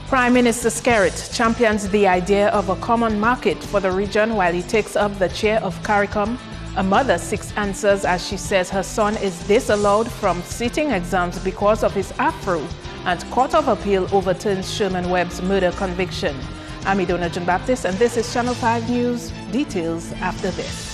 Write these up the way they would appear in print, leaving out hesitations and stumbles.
Prime Minister Skerrit champions the idea of a common market for the region while he takes up the chair of CARICOM. A mother seeks answers as she says her son is disallowed from sitting exams because of his afro, and Court of Appeal overturns Sherman Webb's murder conviction. I'm Idona John-Baptist, and this is Channel 5 News. Details after this.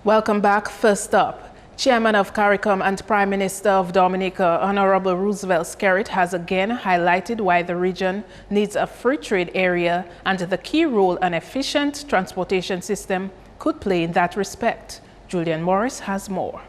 Welcome back. First up, Chairman of CARICOM and Prime Minister of Dominica, Honorable Roosevelt Skerrit, has again highlighted why the region needs a free trade area and the key role an efficient transportation system could play in that respect. Julian Morris has more.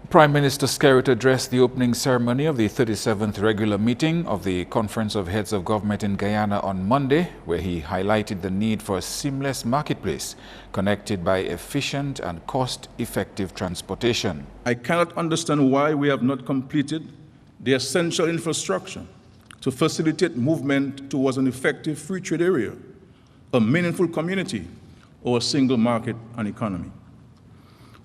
Prime Minister Skerrit addressed the opening ceremony of the 37th regular meeting of the Conference of Heads of Government in Guyana on Monday, where he highlighted the need for a seamless marketplace connected by efficient and cost-effective transportation. I cannot understand why we have not completed the essential infrastructure to facilitate movement towards an effective free trade area, a meaningful community, or a single market and economy.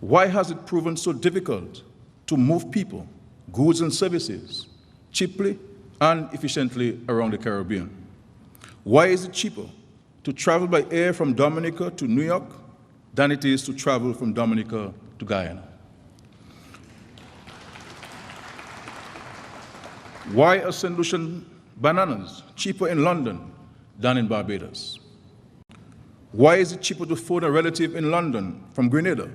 Why has it proven so difficult to move people, goods and services cheaply and efficiently around the Caribbean? Why is it cheaper to travel by air from Dominica to New York than it is to travel from Dominica to Guyana? Why are St. Lucian bananas cheaper in London than in Barbados? Why is it cheaper to phone a relative in London from Grenada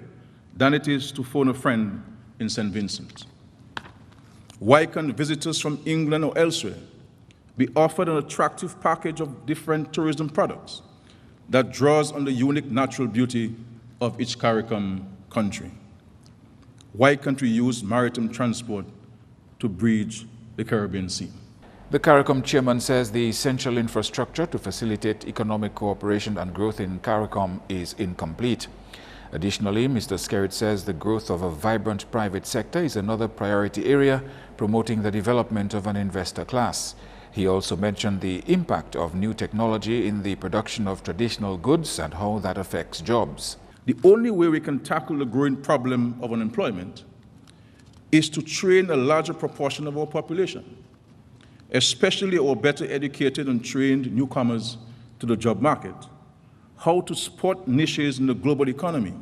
than it is to phone a friend in St. Vincent? Why can visitors from England or elsewhere be offered an attractive package of different tourism products that draws on the unique natural beauty of each CARICOM country? Why can't we use maritime transport to bridge the Caribbean Sea? The CARICOM chairman says the essential infrastructure to facilitate economic cooperation and growth in CARICOM is incomplete. Additionally, Mr. Skerrit says the growth of a vibrant private sector is another priority area, promoting the development of an investor class. He also mentioned the impact of new technology in the production of traditional goods and how that affects jobs. The only way we can tackle the growing problem of unemployment is to train a larger proportion of our population, especially our better educated and trained newcomers to the job market, how to spot niches in the global economy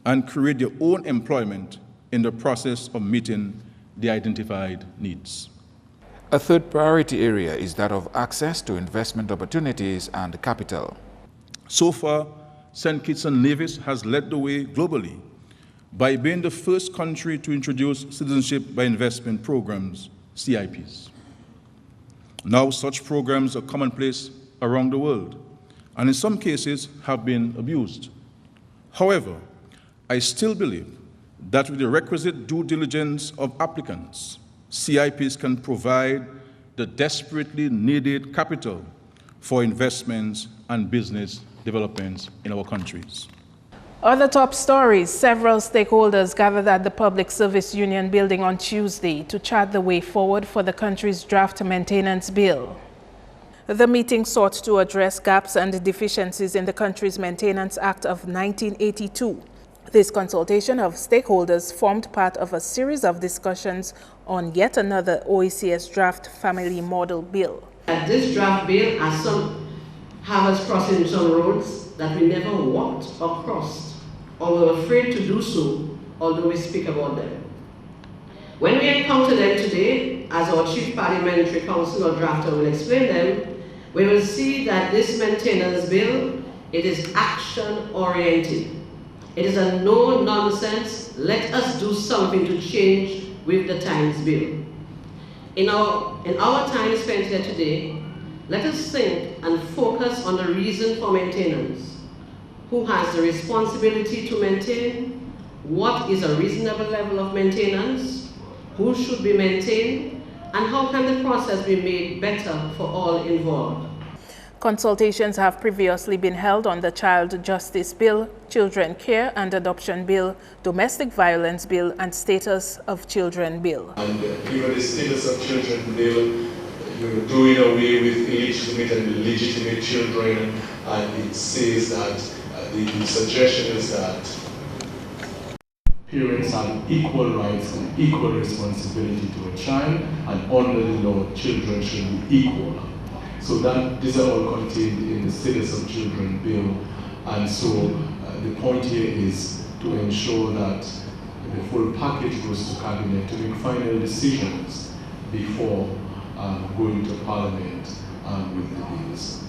and create their own employment in the process of meeting the identified needs. A third priority area is that of access to investment opportunities and capital. So far, St. Kitts and Nevis has led the way globally by being the first country to introduce citizenship by investment programs, CIPs. Now such programs are commonplace around the world, and in some cases have been abused. However, I still believe that with the requisite due diligence of applicants, CIPs can provide the desperately needed capital for investments and business developments in our countries. Other top stories: several stakeholders gathered at the Public Service Union building on Tuesday to chart the way forward for the country's draft maintenance bill. The meeting sought to address gaps and deficiencies in the country's Maintenance Act of 1982. This consultation of stakeholders formed part of a series of discussions on yet another OECS draft family model bill. This draft bill has some have us crossing some roads that we never walked or crossed, or were afraid to do so, although we speak about them. When we encounter them today, as our Chief Parliamentary Counsel or drafter will explain them, we will see that this maintenance bill, it is action-oriented. It is a no-nonsense, let us do something to change with the times bill. In our time spent here today, let us think and focus on the reason for maintenance. Who has the responsibility to maintain? What is a reasonable level of maintenance? Who should be maintained? And how can the process be made better for all involved? Consultations have previously been held on the Child Justice Bill, Children Care and Adoption Bill, Domestic Violence Bill, and Status of Children Bill. And even the Status of Children Bill, you're doing away with illegitimate and legitimate children, and it says that the suggestion is that Parents have equal rights and equal responsibility to a child, and under the law, children should be equal. So that these are all contained in the Status of Children Bill, and so the point here is to ensure that the full package goes to Cabinet to make final decisions before going to Parliament with the bills.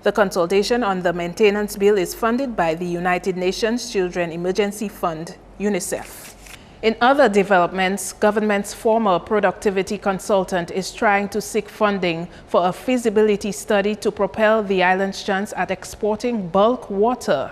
The consultation on the maintenance bill is funded by the United Nations Children Emergency Fund, UNICEF. In other developments, government's former productivity consultant is trying to seek funding for a feasibility study to propel the island's chance at exporting bulk water.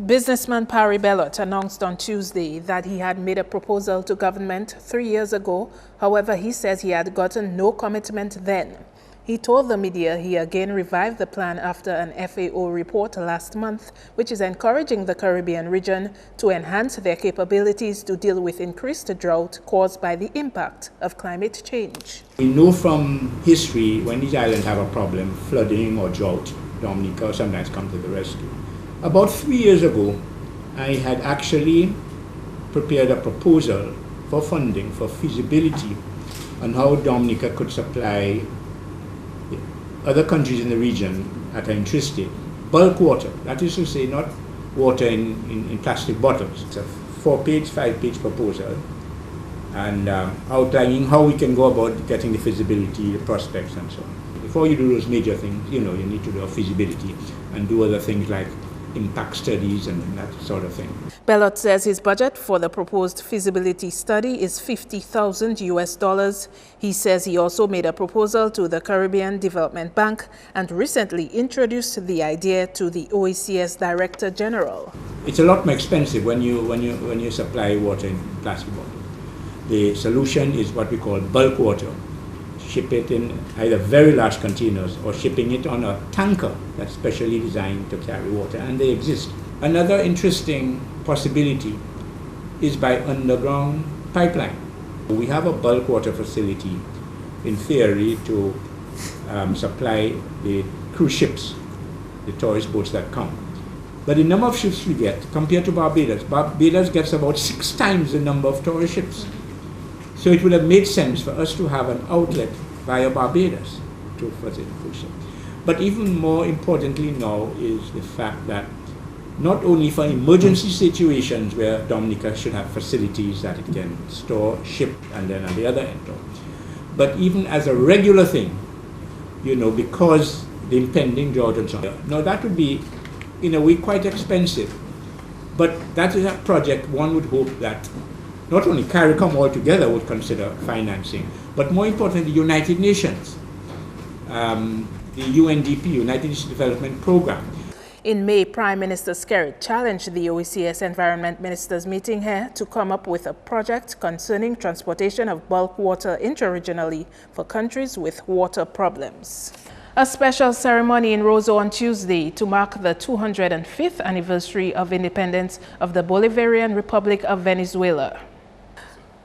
Businessman Parry Bellot announced on Tuesday that he had made a proposal to government 3 years ago. However, he says he had gotten no commitment then. He told the media he again revived the plan after an FAO report last month, which is encouraging the Caribbean region to enhance their capabilities to deal with increased drought caused by the impact of climate change. We know from history when these islands have a problem, flooding or drought, Dominica sometimes come to the rescue. About 3 years ago, I had actually prepared a proposal for funding for feasibility on how Dominica could supply other countries in the region that are interested bulk water, that is to say not water in plastic bottles. It's a 4-page, 5-page proposal, and outlining how we can go about getting the feasibility, the prospects and so on. Before you do those major things, you need to do a feasibility and do other things like impact studies and that sort of thing. Bellot says his budget for the proposed feasibility study is $50,000. He says he also made a proposal to the Caribbean Development Bank and recently introduced the idea to the OECS Director General. It's a lot more expensive when you supply water in plastic bottles. The solution is what we call bulk water. Ship it in either very large containers or shipping it on a tanker that's specially designed to carry water, and they exist. Another interesting possibility is by underground pipeline. We have a bulk water facility in theory to supply the cruise ships, the tourist boats that come. But the number of ships we get compared to Barbados gets about 6 times the number of tourist ships. So it would have made sense for us to have an outlet via Barbados to facilitate. But even more importantly now is the fact that not only for emergency situations where Dominica should have facilities that it can store, ship, and then at the other end, but even as a regular thing, because the impending drought and so on. Now that would be, in a way, quite expensive, but that is a project one would hope that not only CARICOM altogether would consider financing, but more importantly, the United Nations, the UNDP, United Nations Development Program. In May, Prime Minister Skerrit challenged the OECS Environment Ministers meeting here to come up with a project concerning transportation of bulk water interregionally for countries with water problems. A special ceremony in Roseau on Tuesday to mark the 205th anniversary of independence of the Bolivarian Republic of Venezuela.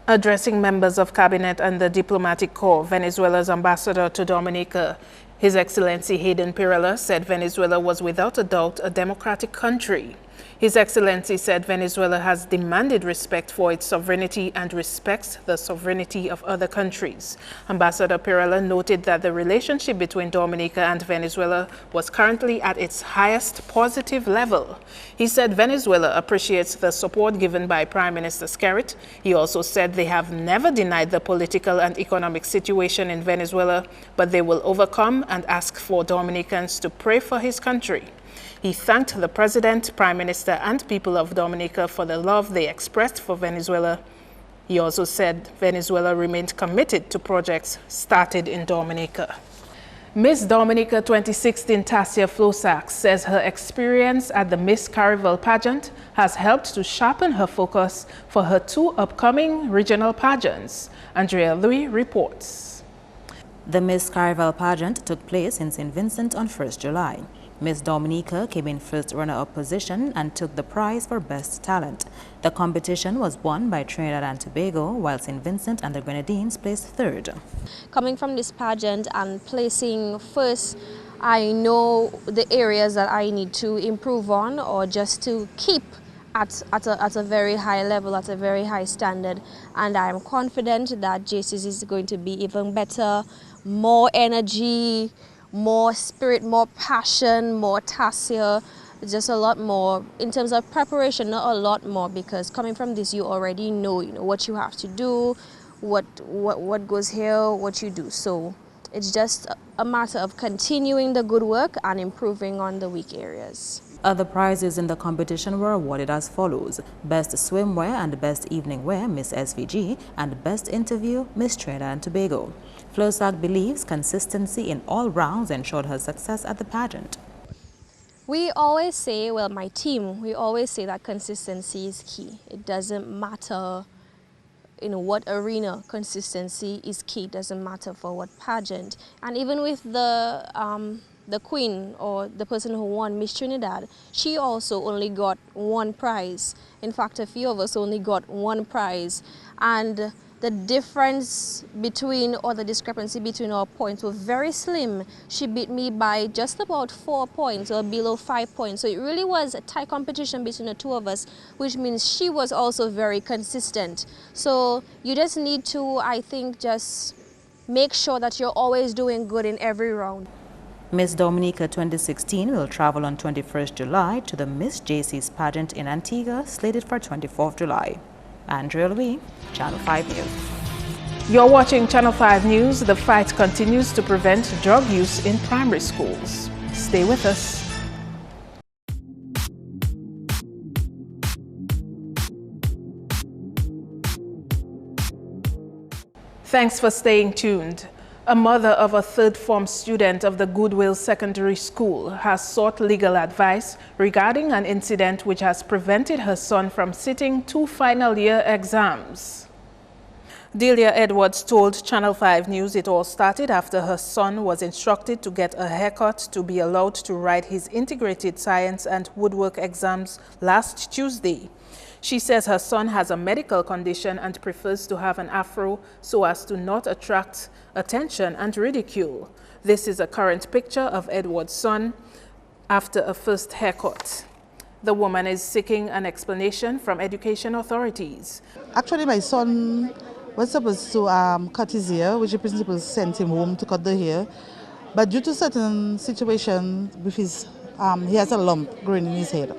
Addressing members of cabinet and the diplomatic corps, Venezuela's ambassador to Dominica, His Excellency Hayden Pirela, said Venezuela was without a doubt a democratic country. His Excellency said Venezuela has demanded respect for its sovereignty and respects the sovereignty of other countries. Ambassador Pirela noted that the relationship between Dominica and Venezuela was currently at its highest positive level. He said Venezuela appreciates the support given by Prime Minister Skerrit. He also said they have never denied the political and economic situation in Venezuela, but they will overcome and ask for Dominicans to pray for his country. He thanked the President, Prime Minister, and people of Dominica for the love they expressed for Venezuela. He also said Venezuela remained committed to projects started in Dominica. Miss Dominica 2016 Tassia Flosack says her experience at the Miss Caravel pageant has helped to sharpen her focus for her 2 upcoming regional pageants. Andrea Louis reports. The Miss Caravel pageant took place in St. Vincent on 1st July. Miss Dominica came in first runner-up position and took the prize for Best Talent. The competition was won by Trinidad and Tobago, while St. Vincent and the Grenadines placed third. Coming from this pageant and placing first, I know the areas that I need to improve on or just to keep at a very high level, at a very high standard, and I'm confident that JC's is going to be even better, more energy, more spirit, more passion, more tassia, just a lot more in terms of preparation, not a lot more, because coming from this you already know, what you have to do, what goes here, what you do. So it's just a matter of continuing the good work and improving on the weak areas. Other prizes in the competition were awarded as follows: Best Swimwear and Best Evening Wear, Miss SVG, and Best Interview, Miss Trinidad and Tobago. Flosag believes consistency in all rounds ensured her success at the pageant. We always say, well, my team, we always say that consistency is key. It doesn't matter in what arena, consistency is key. It doesn't matter for what pageant. And even with the queen, or the person who won, Miss Trinidad, she also only got one prize. In fact, a few of us only got one prize. And the difference between, or the discrepancy between our points were very slim. She beat me by just about 4 points, or below 5 points. So it really was a tight competition between the two of us, which means she was also very consistent. So you just need to, I think, just make sure that you're always doing good in every round. Miss Dominica 2016 will travel on 21st July to the Miss JC's pageant in Antigua, slated for 24th July. Andrea Louis, Channel 5 News. You're watching Channel 5 News. The fight continues to prevent drug use in primary schools. Stay with us. Thanks for staying tuned. A mother of a third-form student of the Goodwill Secondary School has sought legal advice regarding an incident which has prevented her son from sitting 2 final-year exams. Delia Edwards told Channel 5 News it all started after her son was instructed to get a haircut to be allowed to write his integrated science and woodwork exams last Tuesday. She says her son has a medical condition and prefers to have an afro so as to not attract attention and ridicule. This is a current picture of Edward's son after a first haircut. The woman is seeking an explanation from education authorities. Actually, my son was supposed to cut his hair, which the principal sent him home to cut the hair. But due to certain situations with his, he has a lump growing in his head.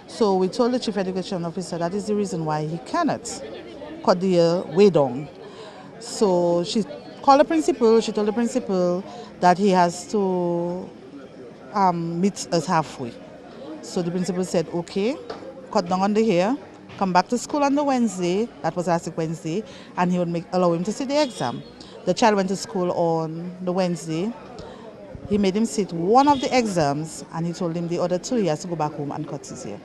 So we told the chief education officer that is the reason why he cannot cut the hair way down. So she called the principal, she told the principal that he has to meet us halfway. So the principal said, okay, cut down on the hair, come back to school on the Wednesday, that was last Wednesday, and he would allow him to sit the exam. The child went to school on the Wednesday. He made him sit one of the exams, and he told him the other 2 he has to go back home and cut his hair.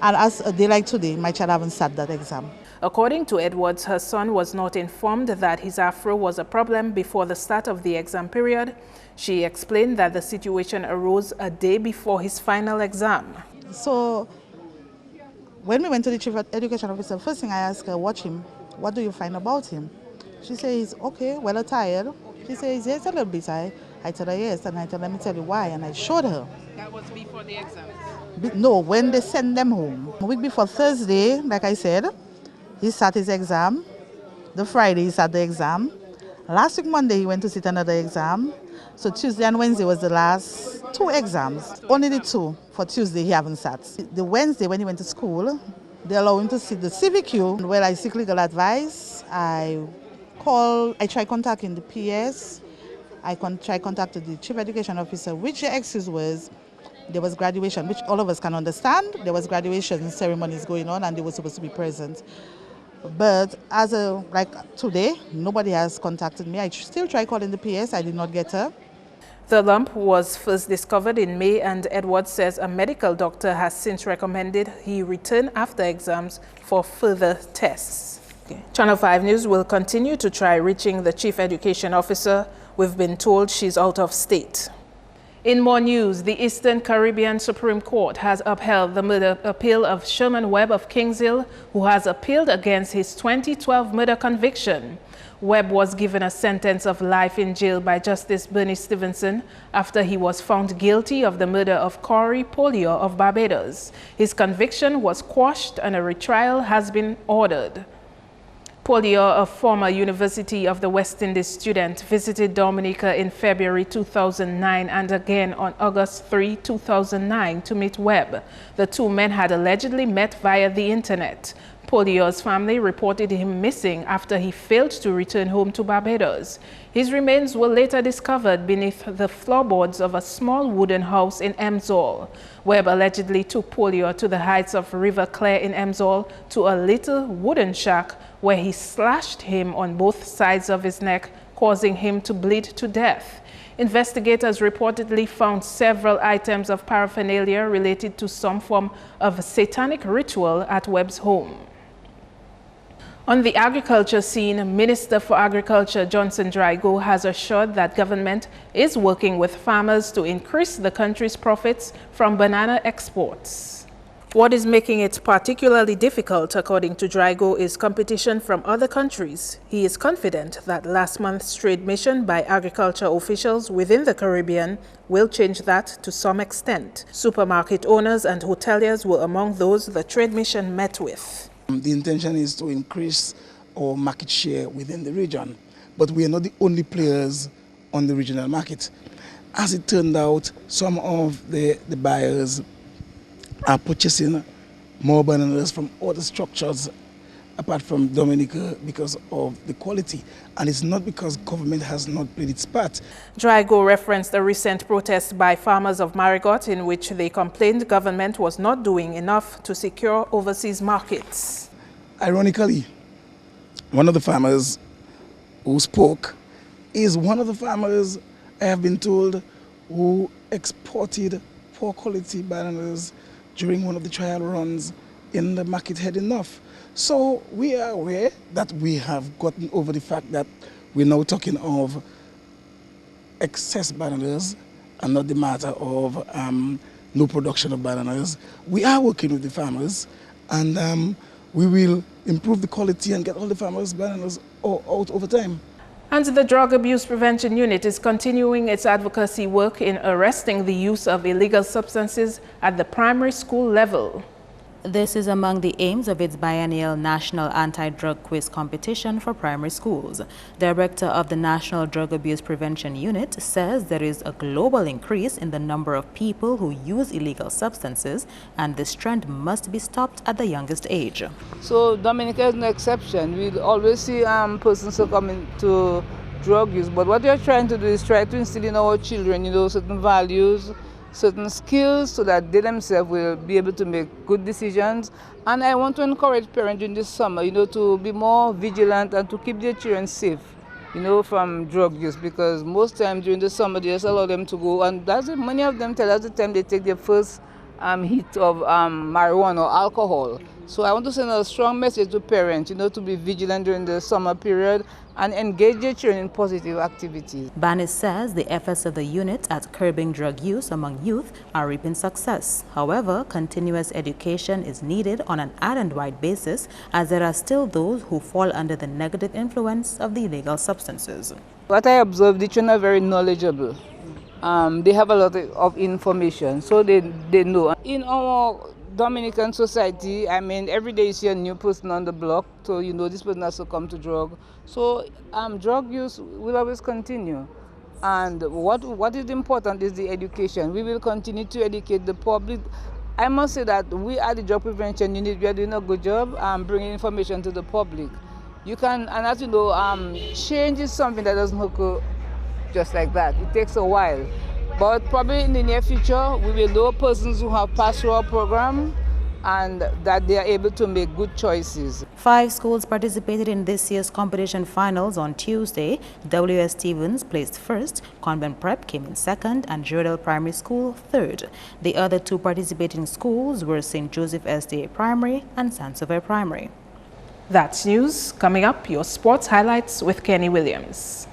And as a day like today, my child haven't sat that exam. According to Edwards, her son was not informed that his afro was a problem before the start of the exam period. She explained that the situation arose a day before his final exam. So when we went to the chief education officer, first thing I asked her, watch him, what do you find about him? She says, okay, well tired. She says, yes, a little bit. I told her yes, and I told her, let me tell you why, and I showed her. That was before the exam? No, when they send them home. A week before Thursday, like I said, he sat his exam. The Friday he sat the exam. Last week Monday he went to sit another exam. So Tuesday and Wednesday was the last 2 exams. Only the 2 for Tuesday he haven't sat. The Wednesday when he went to school, they allow him to sit the CVQ. Well, I seek legal advice. I tried contacting the PS. I tried contacting the chief education officer, which the excuse was there was graduation, which all of us can understand. There was graduation ceremonies going on and they were supposed to be present. But like today, nobody has contacted me. I still try calling the PS. I did not get her. The lump was first discovered in May, and Edwards says a medical doctor has since recommended he return after exams for further tests. Channel 5 News will continue to try reaching the chief education officer. We've been told she's out of state. In more news, the Eastern Caribbean Supreme Court has upheld the murder appeal of Sherman Webb of Kingshill, who has appealed against his 2012 murder conviction. Webb was given a sentence of life in jail by Justice Bernie Stevenson after he was found guilty of the murder of Corey Polier of Barbados. His conviction was quashed and a retrial has been ordered. Polier, a former University of the West Indies student, visited Dominica in February 2009 and again on August 3, 2009 to meet Webb. The two men had allegedly met via the internet. Polier's family reported him missing after he failed to return home to Barbados. His remains were later discovered beneath the floorboards of a small wooden house in Emsall. Webb allegedly took Polier to the heights of River Clare in Emsall to a little wooden shack where he slashed him on both sides of his neck, causing him to bleed to death. Investigators reportedly found several items of paraphernalia related to some form of satanic ritual at Webb's home. On the agriculture scene, Minister for Agriculture Johnson Drygo has assured that government is working with farmers to increase the country's profits from banana exports. What is making it particularly difficult, according to Drygo, is competition from other countries. He is confident that last month's trade mission by agriculture officials within the Caribbean will change that to some extent. Supermarket owners and hoteliers were among those the trade mission met with. The intention is to increase our market share within the region, but we are not the only players on the regional market. As it turned out, some of the buyers are purchasing more bananas from other structures apart from Dominica because of the quality, and it's not because government has not played its part. Drygo referenced a recent protest by farmers of Marigot in which they complained government was not doing enough to secure overseas markets. Ironically, one of the farmers who spoke is one of the farmers, I have been told, who exported poor quality bananas during one of the trial runs in the market heading north. So we are aware that we have gotten over the fact that we're now talking of excess bananas and not the matter of no production of bananas. We are working with the farmers, and we will improve the quality and get all the farmers' bananas out over time. And the Drug Abuse Prevention Unit is continuing its advocacy work in arresting the use of illegal substances at the primary school level. This is among the aims of its biennial National Anti-Drug Quiz competition for primary schools. Director of the National Drug Abuse Prevention Unit says there is a global increase in the number of people who use illegal substances, and this trend must be stopped at the youngest age. So Dominica is no exception. We always see persons succumbing to drug use, but what we are trying to do is try to instill in our children, certain values, certain skills, so that they themselves will be able to make good decisions. And I want to encourage parents during this summer, to be more vigilant and to keep their children safe, from drug use, because most times during the summer they just allow them to go, and many of them tell us the time they take their first hit of marijuana or alcohol. So I want to send a strong message to parents, to be vigilant during the summer period and engage their children in positive activities. Banis says the efforts of the unit at curbing drug use among youth are reaping success. However, continuous education is needed on an island-wide basis, as there are still those who fall under the negative influence of the illegal substances. What I observed, the children are very knowledgeable. They have a lot of information, so they know. In our Dominican society, every day you see a new person on the block, so this person has succumbed to drug. So drug use will always continue. And what is important is the education. We will continue to educate the public. I must say that we at the Drug Prevention Unit, we are doing a good job bringing information to the public. You can, and as you know, change is something that doesn't occur just like that. It takes a while. But probably in the near future, we will know persons who have passed through our program and that they are able to make good choices. 5 schools participated in this year's competition finals on Tuesday. W.S. Stevens placed first, Convent Prep came in second, and Jodel Primary School third. The other 2 participating schools were St. Joseph SDA Primary and Saint-Sever Primary. That's news. Coming up, your sports highlights with Kenny Williams.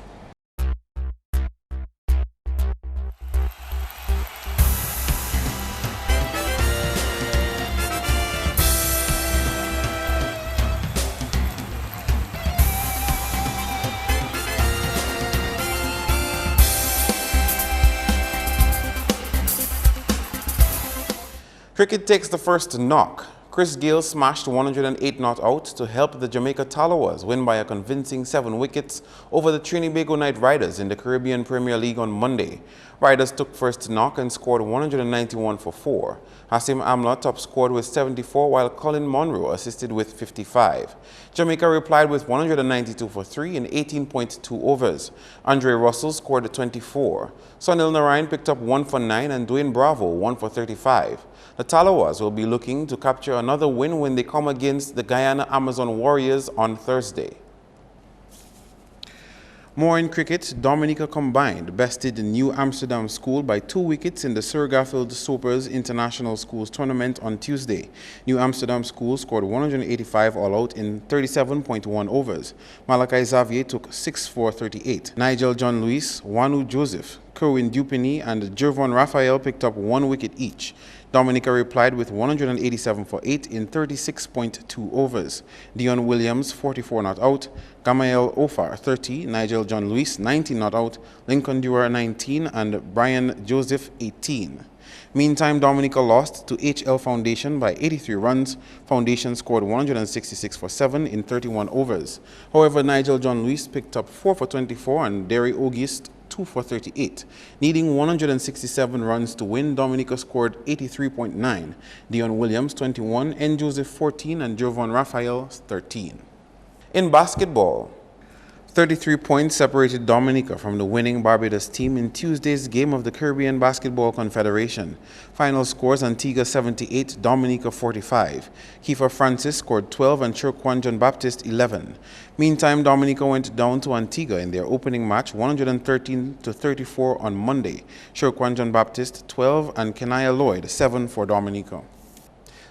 Cricket takes the first knock. Chris Gayle smashed 108 not out to help the Jamaica Tallawahs win by a convincing 7 wickets over the Trinbago Knight Riders in the Caribbean Premier League on Monday. Riders took first knock and scored 191 for 4. Hasim Amla top scored with 74 while Colin Monroe assisted with 55. Jamaica replied with 192 for 3 in 18.2 overs. Andre Russell scored 24. Sunil Narayan picked up 1 for 9 and Dwayne Bravo 1 for 35. The Tallawahs will be looking to capture another win when they come against the Guyana Amazon Warriors on Thursday. More in cricket, Dominica combined bested New Amsterdam School by 2 wickets in the Sir Garfield Soper's International Schools Tournament on Tuesday. New Amsterdam School scored 185 all out in 37.1 overs. Malachi Xavier took 6 for 38. Nigel John Lewis, Wanu Joseph, Kerwin Dupini and Jervon Raphael picked up 1 wicket each. Dominica replied with 187 for 8 in 36.2 overs. Dion Williams, 44 not out. Gamael Ofar, 30. Nigel John Lewis, 19 not out. Lincoln Dewar, 19. And Brian Joseph, 18. Meantime, Dominica lost to HL Foundation by 83 runs. Foundation scored 166 for 7 in 31 overs. However, Nigel John Lewis picked up 4 for 24 and Derry August 2 for 38. Needing 167 runs to win, Dominica scored 83.9. Dion Williams 21, N. Joseph 14 and Jovan Raphael 13. In basketball, 33 points separated Dominica from the winning Barbados team in Tuesday's game of the Caribbean Basketball Confederation. Final scores: Antigua 78, Dominica 45. Kiefer Francis scored 12 and Chirquan John Baptist 11. Meantime, Dominica went down to Antigua in their opening match 113-34 on Monday. Chirquan John Baptist 12 and Kenaya Lloyd 7 for Dominica.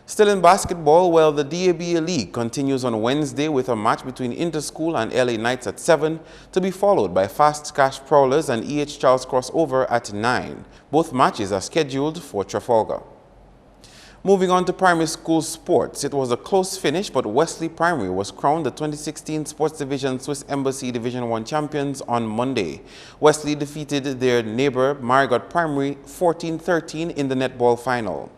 Still in basketball, well, the DABA League continues on Wednesday with a match between Interschool and LA Knights at 7, to be followed by Fast Cash Prowlers and EH Charles crossover at 9. Both matches are scheduled for Trafalgar. Moving on to primary school sports, it was a close finish, but Wesley Primary was crowned the 2016 Sports Division Swiss Embassy Division 1 champions on Monday. Wesley defeated their neighbor Marigot Primary 14-13 in the netball final.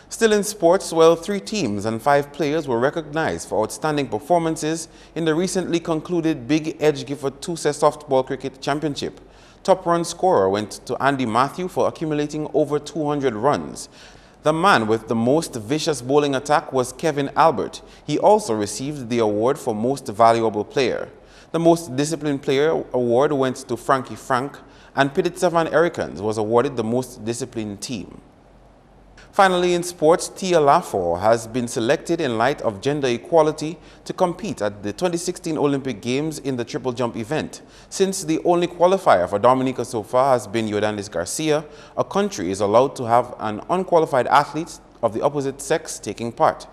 Still in sports, well, 3 teams and 5 players were recognized for outstanding performances in the recently concluded Big Edge Gifford 2-set softball cricket championship. Top run scorer went to Andy Matthew for accumulating over 200 runs. The man with the most vicious bowling attack was Kevin Albert. He also received the award for Most Valuable Player. The Most Disciplined Player award went to Frankie Frank, and Pitted Savan Ericans was awarded the Most Disciplined Team. Finally, in sports, Tia Lafor has been selected in light of gender equality to compete at the 2016 Olympic Games in the triple jump event. Since the only qualifier for Dominica so far has been Yordanis Garcia, a country is allowed to have an unqualified athlete of the opposite sex taking part.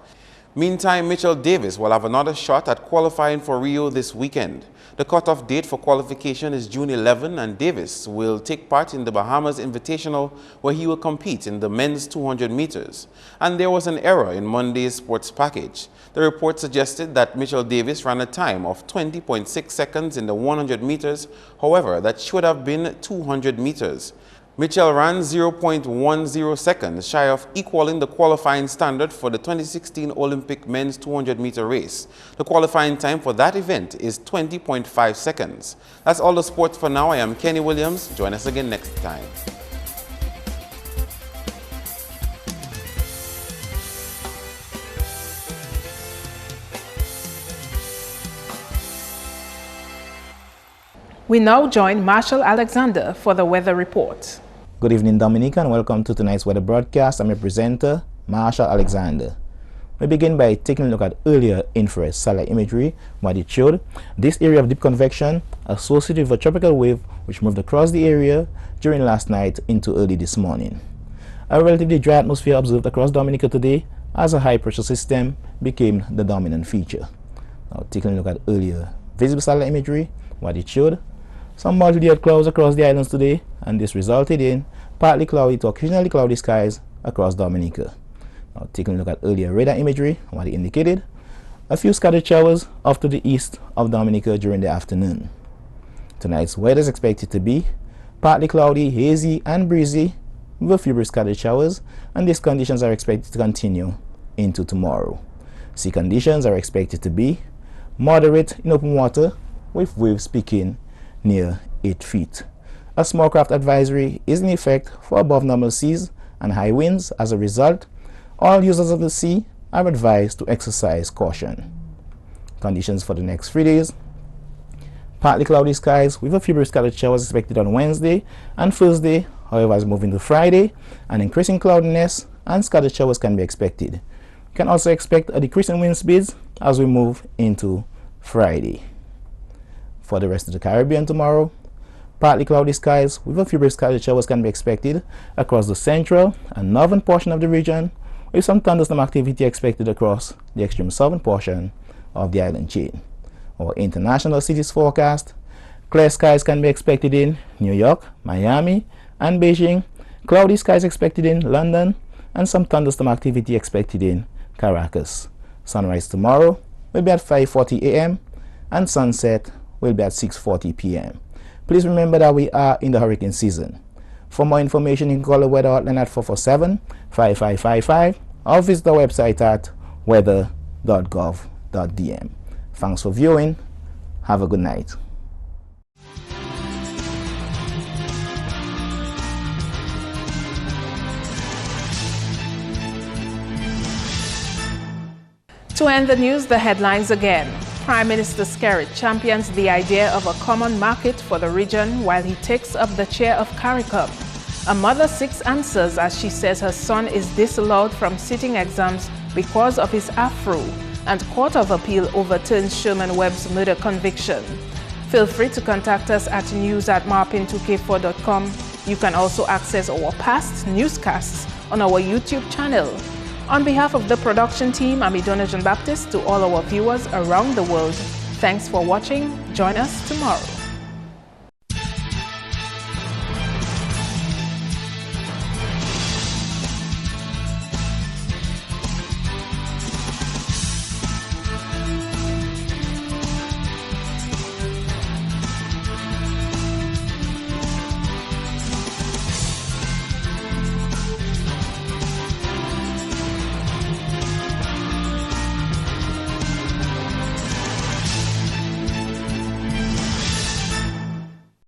Meantime, Mitchell Davis will have another shot at qualifying for Rio this weekend. The cutoff date for qualification is June 11, and Davis will take part in the Bahamas Invitational, where he will compete in the men's 200 meters. And there was an error in Monday's sports package. The report suggested that Mitchell Davis ran a time of 20.6 seconds in the 100 meters. However, that should have been 200 meters. Mitchell ran 0.10 seconds shy of equaling the qualifying standard for the 2016 Olympic men's 200-meter race. The qualifying time for that event is 20.5 seconds. That's all the sports for now. I am Kenny Williams. Join us again next time. We now join Marshall Alexander for the weather report. Good evening, Dominica, and welcome to tonight's weather broadcast. I'm your presenter, Marshall Alexander. We begin by taking a look at earlier infrared satellite imagery. What it showed, this area of deep convection associated with a tropical wave which moved across the area during last night into early this morning. A relatively dry atmosphere observed across Dominica today as a high pressure system became the dominant feature. Now, taking a look at earlier visible satellite imagery, what it showed, some multi-layered clouds across the islands today, and this resulted in partly cloudy to occasionally cloudy skies across Dominica. Now, taking a look at earlier radar imagery, what it indicated, a few scattered showers off to the east of Dominica during the afternoon. Tonight's weather is expected to be partly cloudy, hazy, and breezy with a few brisk scattered showers, and these conditions are expected to continue into tomorrow. Sea conditions are expected to be moderate in open water, with waves peaking near 8 feet. A small craft advisory is in effect for above normal seas and high winds. As a result, all users of the sea are advised to exercise caution. Conditions for the next 3 days: partly cloudy skies with a few brisk scattered showers expected on Wednesday and Thursday. However, as we move into Friday, an increasing cloudiness and scattered showers can be expected. You can also expect a decrease in wind speeds as we move into Friday. For the rest of the Caribbean tomorrow, partly cloudy skies with a few brisk scattered showers can be expected across the central and northern portion of the region, with some thunderstorm activity expected across the extreme southern portion of the island chain. Our international cities forecast: clear skies can be expected in New York, Miami, and Beijing, cloudy skies expected in London, and some thunderstorm activity expected in Caracas. Sunrise tomorrow will be at 5:40 a.m. and sunset will be at 6:40 p.m. Please remember that we are in the hurricane season. For more information, you can call the weather hotline at 447-5555 or visit our website at weather.gov.dm. Thanks for viewing. Have a good night. To end the news, the headlines again. Prime Minister Skerrit champions the idea of a common market for the region while he takes up the chair of CARICOM. A mother seeks answers as she says her son is disallowed from sitting exams because of his afro, and Court of Appeal overturns Sherman Webb's murder conviction. Feel free to contact us at news@MarpinNewJuly5th2k16. You can also access our past newscasts on our YouTube channel. On behalf of the production team, I'm Idona Jean Baptiste. To all our viewers around the world, thanks for watching. Join us tomorrow.